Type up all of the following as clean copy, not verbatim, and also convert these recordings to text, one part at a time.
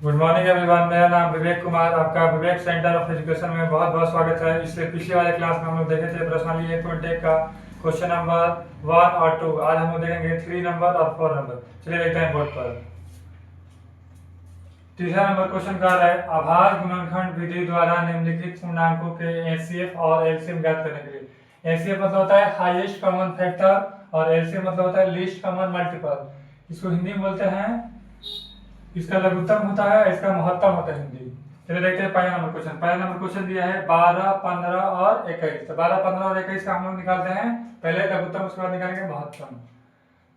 Good morning everyone. मेरा नाम विवेक कुमार, आपका विवेक सेंटर ऑफ एजुकेशन में बहुत बहुत स्वागत है। इससे पिछले वाले क्लास में हम लोग देखे थे प्रश्नावली 1.1 का क्वेश्चन नंबर 1 और 2। आज हम लोग देखेंगे 3 नंबर और 4 नंबर। चलिए देखते हैं बोर्ड पर। तीसरा नंबर क्वेश्चन कह रहा है आभास गुणनखंड विधि द्वारा निम्नलिखित पूर्णांकों के एचसीएफ और एलसीएम ज्ञात करने के लिए। एचसीएफ मतलब होता है हाईएस्ट कॉमन फैक्टर और एलसीएम मतलब होता है लीस्ट कॉमन मल्टीपल। इसको हिंदी में बोलते हैं, इसका लघुत्तम होता है, इसका महत्तम होता है हिंदी। चलिए देखते हैं पहला नंबर क्वेश्चन। पहला नंबर क्वेश्चन दिया है 12, 15 और 21। तो 12, 15 और 21 का हम लोग निकालते हैं, पहले लघुत्तम उसके बाद निकालेंगे महत्तम।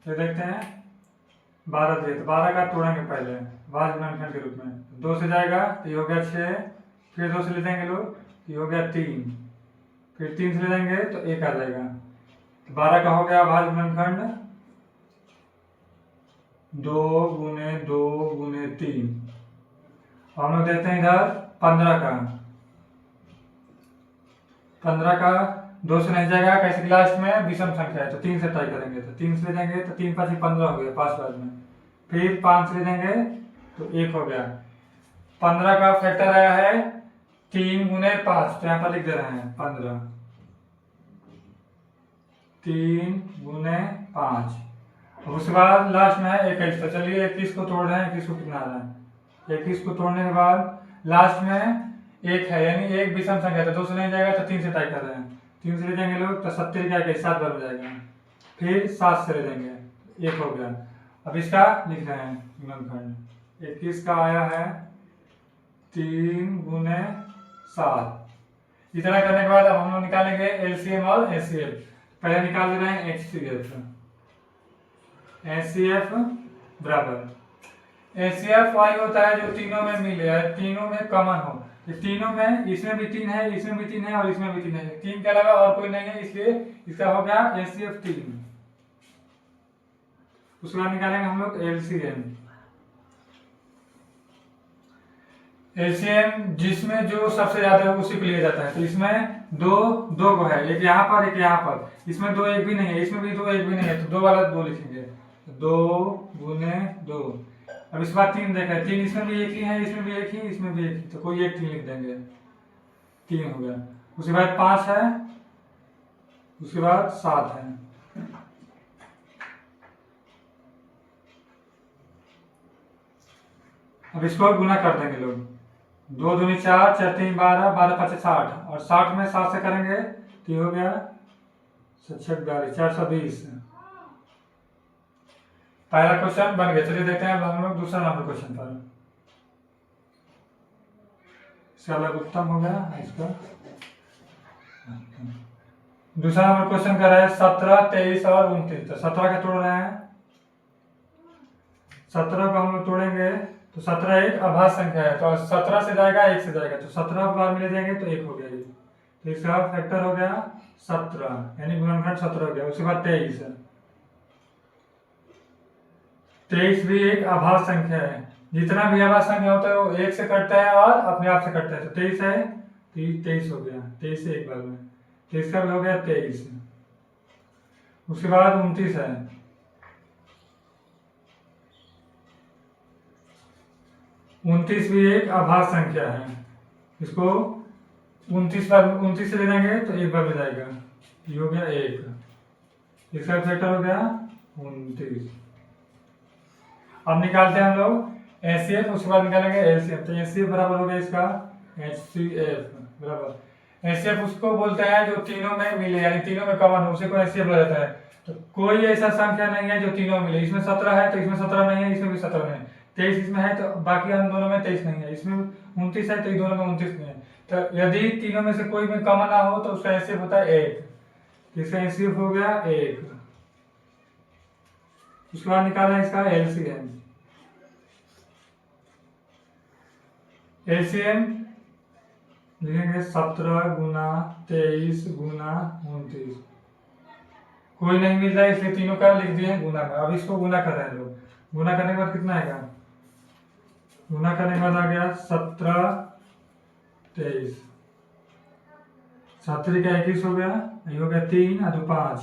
तो देखते हैं 12 दिए तो 12 का तोड़ेंगे पहले भाज्य गुणनखंड के रूप में। 2 से जाएगा तो ये हो गया 6, फिर 2 से ले जाएंगे लोग तो ये हो गया 3, फिर 3 से ले जाएंगे तो 1 आ जाएगा। तो 12 का हो गया भाज्य गुणनखंड 2 गुने 2 गुने 3। हम लोग देखते हैं इधर 15 का। 15 का 2 से नहीं जाएगा, कैसे कि लास्ट में विषम संख्या है तो 3 से ट्राई करेंगे। तो 3 से ले जाएंगे तो 3 5 15 हो गया 5 बाद में, फिर 5 से ले जाएंगे तो 1 हो गया। 15 का फैक्टर आया है 3 गुने 5, तो यहाँ पर लिख दे रहे हैं 15 3 गुने 5। उसके बाद लास्ट में है 21। तो चलिए 21 को तोड़ रहे हैं, 21 को कितना आ रहा है। 21 को तोड़ने के बाद लास्ट में 1 है, यानी एक विषम संख्या। तो 2 से नहीं जाएगा तो 3 से ट्राई कर रहे हैं। 3 से ले जाएंगे लोग तो 70 क्या 7 बार हो जाएगा, फिर 7 से ले जाएंगे 1 हो गया। अब इसका लिख रहे हैं गुणनखंड। 21 का आया है 3 गुने 7। इतना करने के बाद अब हम लोग निकालेंगे एलसीएम और एचसीएफ। पहले निकाल दे रहे हैं एचसीएफ बराबर एचसीएफ वाई होता है जो तीनों में मिले, तीनों में कॉमन हो। तीनों में इसमें भी 3 है, इसमें भी 3 है और इसमें भी 3 है। 3 के अलावा और कोई नहीं है, इसलिए इसका हो गया एचसीएफ 3। उसके बाद निकालेंगे हम लोग एलसीएम। एलसीएम जिसमें जो सबसे ज्यादा है उसी को लिया जाता है। तो इसमें दो को है, एक यहाँ पर एक यहाँ पर। इसमें 2 1 भी नहीं है, इसमें भी 2 1 भी नहीं है, तो 2 वाला 2 लिखेंगे 2 गुने 2। अब इस बार 3 देखा है, 3 इसमें भी एक ही है, इसमें भी एक ही, इसमें भी एक ही, तो कोई एक 3 लिख देंगे, 3 हो गया। उसके बाद 5 है, उसके बाद 7 है। अब इसको गुना कर देंगे लोग, 2 दूनी 4, 4 3 12, 12 5 60 और 60 में 7 से करेंगे तो ये हो गया 420। पहला क्वेश्चन बन गया। चलिए देखते हैं अब हम लोग दूसरा नंबर क्वेश्चन पर। इसका लघुत्तम हो गया इसका। दूसरा नंबर क्वेश्चन कर रहा है 17, 23 और 29। तो 17 का तोड़ रहे हैं, 17 को हम लोग तोड़ेंगे तो 17 एक अभाज्य संख्या है, तो 17 से जाएगा 1 से जाएगा, तो 17 बार में ले जाएंगे तो 1 हो गया ये। तो इसका फैक्टर हो गया 17, यानी गुणनखंड 17 हो गया। उसके बाद 23 है, 23 भी एक अभाज्य संख्या है। जितना भी अभाज्य संख्या होता है वो 1 से कटता है और अपने आप से कटता है। तो 23 है तो 23 हो गया, 23 से एक बार में, तो इसका भी हो गया 23। उसके बाद 29 है, 29 भी एक अभाज्य संख्या है। इसको 29 बार 29 से ले जाएंगे तो एक बार ले जाएगा, ये हो गया 1। इसका फैक्टर हो गया 29। अब निकालते हैं हम लोग एचसीएफ, उसके बाद निकालेंगे एलसीएफ। तो एचसीएफ बराबर हो गया इसका एचसीएफ बराबर। एचसीएफ उसको बोलते हैं जो तीनों में मिले, यानी तीनों में कॉमन हो, उसे को एचसीएफ बोला जाता है। तो कोई ऐसा संख्या नहीं है जो तीनों मिले। इसमें 17 है तो इसमें 17 नहीं है, इसमें भी 17 नहीं है। 23 इसमें है तो बाकी हम दोनों में 23 नहीं है। इसमें 29 है तो इन दोनों में 29 नहीं है। तो यदि तीनों में से कोई भी कॉमन ना हो तो उसका एचसीएफ होता है 1। इसका एचसीएफ हो गया 1। उसके बाद निकालें इसका एलसीएम। एलसीएम लिखेंगे 17 गुना 23 गुना 29। कोई नहीं मिल रहा है इसलिए तीनों का लिख दिए गुना में। अब इसको गुना कर रहे हैं लोग। गुना करने के बाद कितना आएगा, गुना करने के बाद आ गया 17 23, 7 का 21 हो गया, ये हो गया 3 और 2 5,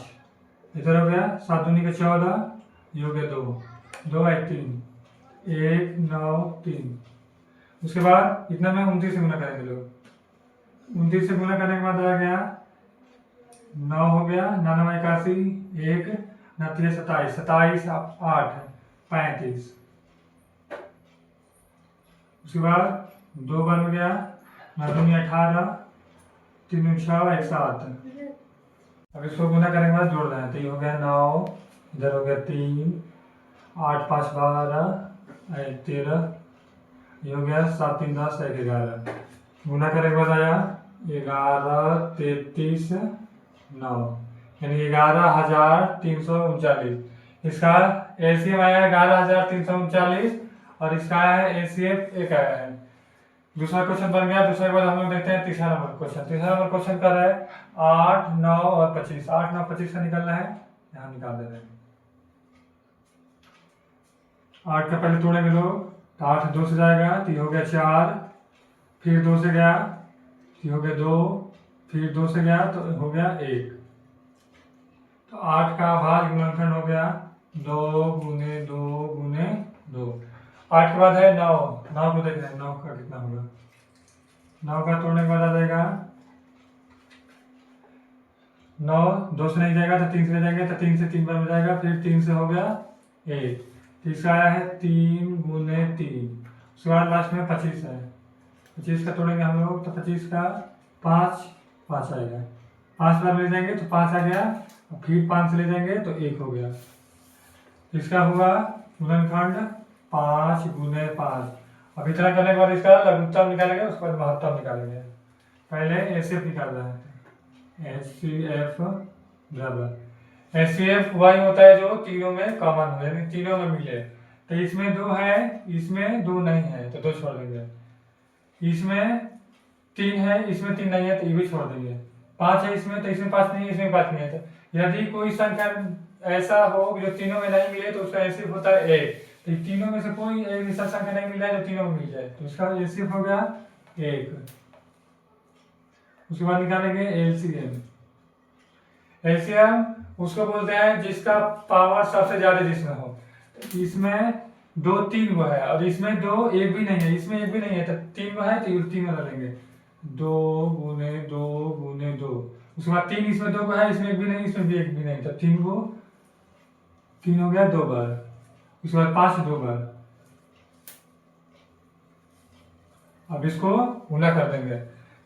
इधर हो गया 7 दूनी का 14, ये हो गया 2 2 1 3 1 9 3। उसके बाद इतना में 29 से गुना करेंगे लोग। 29 से गुना करने के बाद आ गया 9 हो गया, 9 81, 1 9 27, 27 8 35। उसके बाद 2 बार हो गया, 9 दूनी 18, 3 6 107। अब इसको गुना करने के बाद जोड़ रहे हैं तो ये हो गया 9, इधर हो गया 3, 8 5 12, 1 13, ये हो गया 7 3 10, 1 11। गुना करने के बाद आया 11 33 9, यानी 11,339। इसका एलसीएम आया है 11,339 और इसका है एचसीएफ 1 आया है। दूसरा क्वेश्चन बन गया। दूसरे के बाद हम लोग देखते हैं तीसरा नंबर क्वेश्चन। तीसरा नंबर क्वेश्चन कर रहा है 8 9 और 25। 8 9 25 का निकलना है, यहाँ निकाल दे रहे हैं। 8 का पहले तोड़ेंगे लोग तो 8 2 से जाएगा तो ये हो गया 4, फिर 2 से गया तो ये हो गया 2, फिर 2 से गया तो हो गया 1। तो 8 का भाग गुणनखंड हो गया 2 गुने 2 गुने 2। 8 के बाद है 9। 9 को देख रहे हैं 9 का कितना होगा। 9 का तोड़ने के बाद आ जाएगा 9 2 से नहीं जाएगा तो 3 से ले जाएंगे तो 3 से 3 बार में जाएगा, फिर 3 से हो गया 1। तीसरा आया है 3 गुने 3। उसके बाद लास्ट में 25 है। 25 का तोड़ेंगे हम लोग तो 25 का 5 5 आएगा। 5 बार ले जाएंगे तो 5 आ गया, फिर 5 से ले जाएंगे तो 1 हो गया। इसका हुआ गुणनखंड 5 गुने 5। अब इतना करने के बाद इसका लघुत्तम निकालेंगे, उसके बाद महत्तम निकालेंगे। पहले एचसीएफ निकालना है। एचसीएफ बराबर एचसीएफ वही होता है जो तीनों में कॉमन हो, यानी तीनों में मिले। तो इसमें 2 है, इसमें 2 नहीं है तो 2 छोड़ देंगे। इसमें 3 है, इसमें 3 नहीं है तो ये भी छोड़ देंगे। 5 है इसमें तो इसमें 5 नहीं है, इसमें 5 नहीं है। तो यदि कोई संख्या ऐसा हो जो तीनों में नहीं मिले तो उसका एचसीएफ होता है 1। तो तीनों में से कोई एक ऐसा संख्या नहीं मिला है जो तीनों में मिल जाए तो उसका एचसीएफ हो गया 1। उसके बाद निकालेंगे एलसीएम। एलसीएम उसको बोलते हैं जिसका पावर सबसे ज्यादा जिसमें हो। इसमें 2 3 वो है और इसमें 2 1 भी नहीं है, इसमें 1 भी नहीं है तो 3 वो है तो 3 वाला लेंगे। 2 गुने 2 गुने 2। उसके बाद 3 इसमें 2 है, इसमें 1 भी नहीं, इसमें भी 1 भी नहीं तो 3 को 3 हो गया 2 बार। उसके बाद 5 2 बार। अब इसको गुना कर देंगे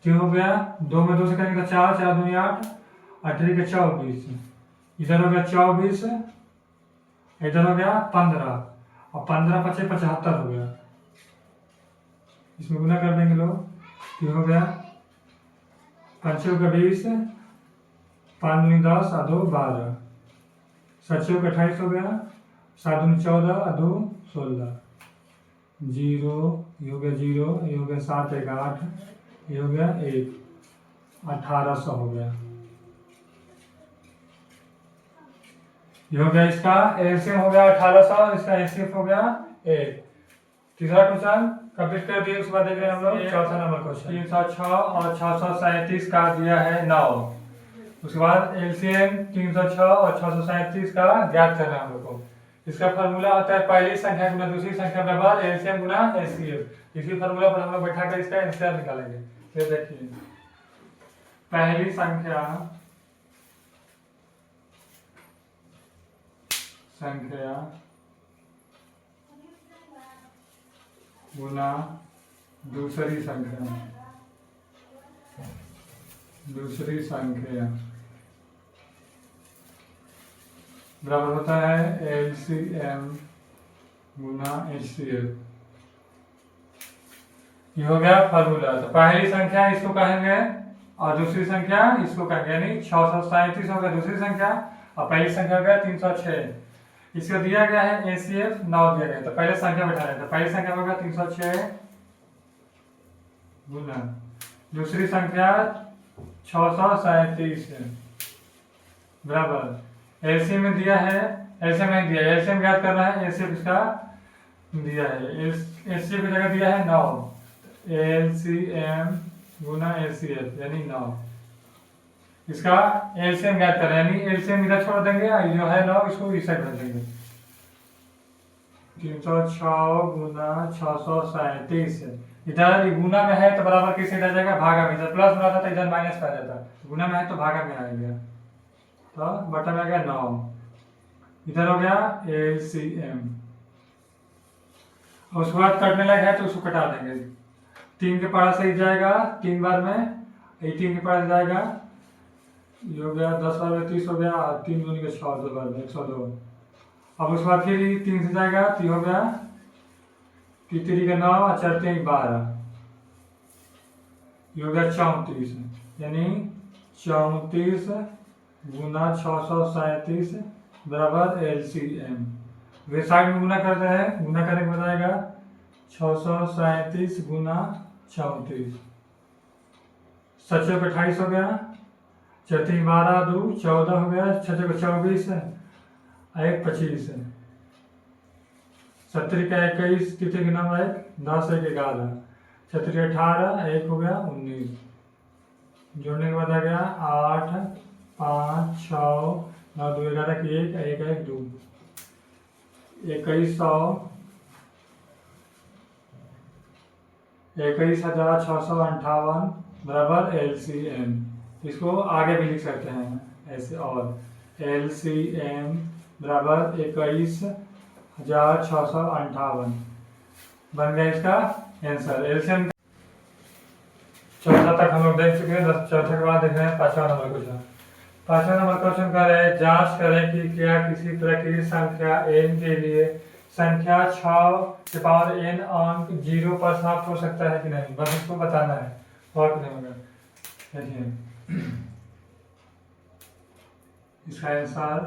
तो हो गया 2 में 2 से करेंगे तो 4 4 दूनी 8 8 के 24। इधर हो गया 24, इधर हो गया 15 और 15 5 75 हो गया। इसमें गुना कर देंगे लोग। ये हो गया 5 का 20, 5 दूनी 10 और 2 12, 7 का 28 हो गया, 7 दूनी 14 और 2 16, 0 ये हो गया 0, ये हो गया 7 1 8, ये हो गया 1, 1800 हो गया। ये हो गया इसका एलसीएम हो गया 1800, इसका एचसीएफ हो गया 1। तीसरा क्वेश्चन कंप्लीट कर दिए। उसके बाद देख रहे हैं हम लोग चौथा नंबर क्वेश्चन। 306 और 637 का दिया है 9। उसके बाद एलसीएम 306 और 637 का ज्ञात करना है हम लोग को। इसका फार्मूला होता है पहली संख्या गुना दूसरी संख्या बराबर एलसीएम गुना एचसीएफ। इसी फार्मूला पर हम लोग बैठा कर इसका आंसर निकालेंगे। ये देखिए पहली संख्या गुना दूसरी संख्या बराबर होता है एलसीएम गुना एचसीएफ। ये हो गया फार्मूला। तो पहली संख्या इसको कहेंगे और दूसरी संख्या इसको कहेंगे, यानी 637 हो गया दूसरी संख्या और पहली संख्या हो गया 306। इसको दिया गया है एचसीएफ 9 दिया गया तो पहले संख्या बैठा रहे तो पहली संख्या होगा 306 गुना दूसरी संख्या 637 बराबर एलसीएम में दिया है, एलसीएम नहीं दिया, एलसीएम ज्ञात करना है। एलसीएम इसका दिया है, एलसीएम की जगह दिया है 9, एलसीएम गुना एलसीएफ यानी 9। इसका एलसीएम ज्ञात करना है, यानी एलसीएम इधर छोड़ देंगे, जो है 9 इसको इस साइड रख देंगे। 306 गुना 637। इधर गुना में है तो बराबर किस इधर जाएगा, भागा में। इधर प्लस में आता तो इधर माइनस में आ जाता, गुना में है तो भागा में आ गया, तो बटा में आ गया 9। इधर हो गया LCM। उसके बाद कटने लगा है तो उसको कटा देंगे। 3 के पारा से जाएगा 3 बार में, 18 के पारा से जाएगा, ये हो गया 10 बार में 30 हो गया, 3 दूनी के 6, 2 बार में 102। अब उसके बाद फिर 3 से जाएगा तो हो गया 3 के 9 और 4 3 12, ये हो गया 34। यानी 34 गुना 637 बराबर LCM। वे साइड में गुना करते हैं, गुना करने के बाद आएगा 637 गुना 34, 7 28 हो गया, 4 3 12 2 14 हो गया, 6 24 1 25, 70 का 21, 3 के 9 1 10 1 11, 6 के 18 1 हो गया 19। जोड़ने के बाद आ गया 8 5 6 9 2 11 की 1 1 1 2, 21,658 बराबर LCM। इसको आगे भी लिख सकते हैं ऐसे, और LCM बराबर 21,658 बन गया इसका आंसर। LCM चौथा तक हम लोग देख चुके हैं। चौथे के बाद देख रहे हैं 5वां नंबर क्वेश्चन। 5वां नंबर क्वेश्चन कर रहे हैं, जांच करें कि क्या किसी तरह की संख्या n के लिए संख्या 6 के पावर n अंक 0 पर समाप्त हो सकता है कि नहीं, बस इसको बताना है और कुछ नहीं होगा। देखिए इसका आंसर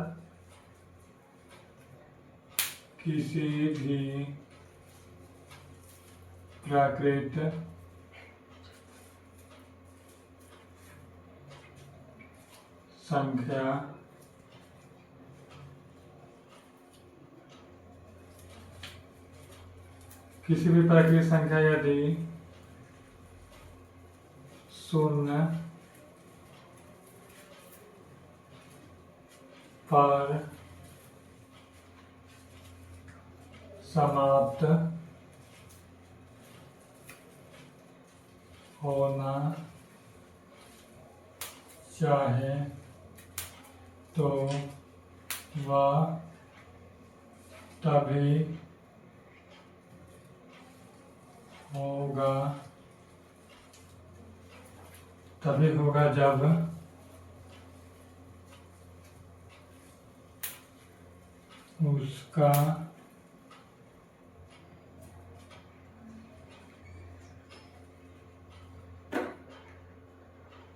किसी भी प्राकृत संख्या किसी भी प्राकृतिक संख्या यदि 0 पर समाप्त होना चाहे तो वह तभी होगा जब उसका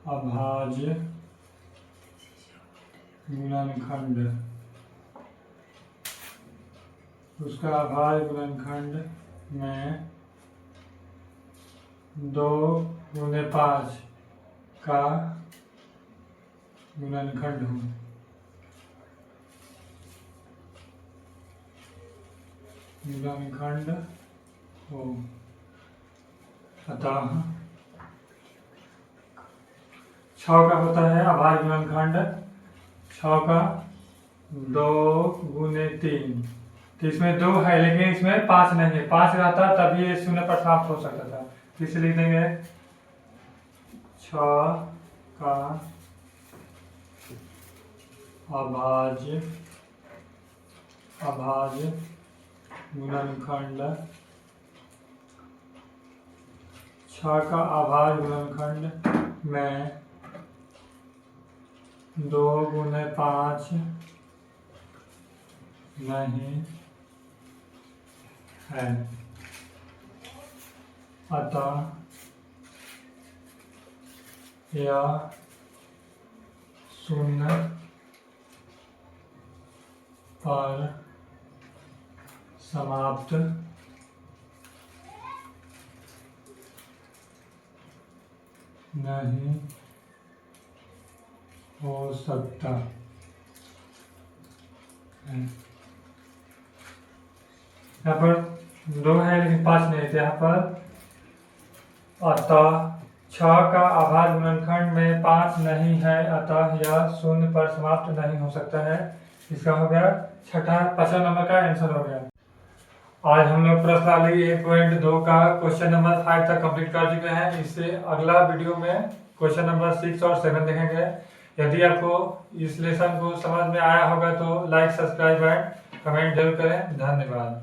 अभाज्य गुणनखंड, उसका अभाज्य गुणनखंड में 2 गुने 5 का गुणनखंड हो। गुणनखंड हो, अतः 6 का होता है अभाज्य गुणनखंड, 6 का 2 गुने 3, तो इसमें 2 है लेकिन इसमें 5 नहीं है। 5 रहता तभी ये 0 पर समाप्त हो सकता था, इसे लिख देंगे 6 का अभाज्य गुणनखंड, 6 का अभाज्य गुणनखंड में 2 गुने 5 नहीं है, अतः यह 0 पर समाप्त नहीं हो सकता है। यहाँ पर 2 है लेकिन 5 नहीं थे। यहाँ पर अतः 6 का अभाज्य गुणनखंड में 5 नहीं है, अतः यह 0 पर समाप्त नहीं हो सकता है। इसका हो गया 5वां नंबर का आंसर हो गया। आज हम लोग प्रश्नावली 1.2 का क्वेश्चन नंबर 5 तक कंप्लीट कर चुके हैं। इससे अगला वीडियो में क्वेश्चन नंबर 6 और 7 देखेंगे। यदि आपको इस लेसन को समझ में आया होगा तो लाइक, सब्सक्राइब एंड कमेंट जरूर करें। धन्यवाद।